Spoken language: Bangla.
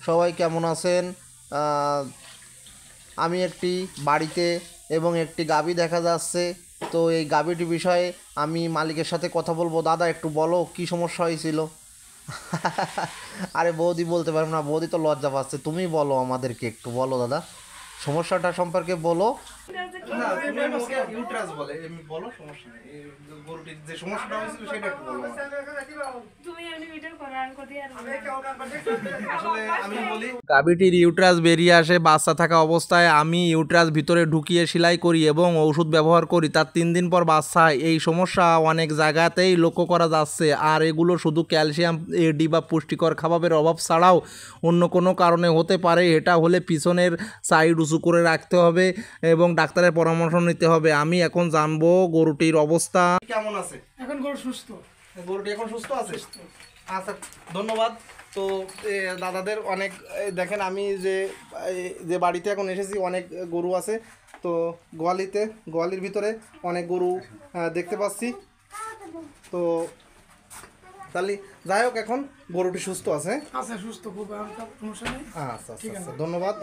সবাই কেমন আছেন? আমি একটি বাড়িতে এবং একটি গাভী দেখা যাচ্ছে। তো এই গাভীটির বিষয়ে আমি মালিকের সাথে কথা বলবো। দাদা একটু বলো কি সমস্যা হয়েছিল? আরে বৌদি বলতে পারবো না, বৌদি তো লজ্জা পাচ্ছে। তুমি বলো, আমাদেরকে একটু বলো দাদা, সমস্যাটা সম্পর্কে বলো। না তুমি আমাকে ইউট্রাস বলে এমনি বলো, সমস্যা নেই। এই গরুটির যে সমস্যাটা হয়েছিল সেটা একটু বলো। তুমি এমনি ভিডিও করো আর কদি আর আসলে আমি বলি, গাভীটির ইউট্রাস বেরিয়ে আসে বাচ্চা থাকা অবস্থায়। আমি ইউট্রাস ভিতরে ঢুকিয়ে সেলাই করি এবং ওষুধ ব্যবহার করি, তার 3 দিন পর বাচ্চা হয়। এই সমস্যা অনেক জায়গাতেই লক্ষ্য করা যাচ্ছে। আর এগুলো শুধু ক্যালসিয়াম ডি বা পুষ্টিকর খাবারের অভাব ছাড়াও অন্য কোনো কারণে হতে পারে। এটা হলে পিছনের সাইড উঁচু করে রাখতে হবে এবং ডাক্তারের পরামর্শ নিতে হবে। আমি এখন জানবো গরুটির অবস্থা কেমন আছে। এখন গরু সুস্থ, গরুটি এখন সুস্থ আছে। আচ্ছা, ধন্যবাদ। তো দাদাদের অনেক দেখেন, আমি যে বাড়িতে এখন এসেছি অনেক গরু আছে। তো গোয়ালির ভিতরে অনেক গরু দেখতে পাচ্ছি। তো তাহলে যাই হোক, এখন গরুটি সুস্থ আছে। আচ্ছা সুস্থ, খুব সমস্যা নেই। আচ্ছা আচ্ছা, ধন্যবাদ।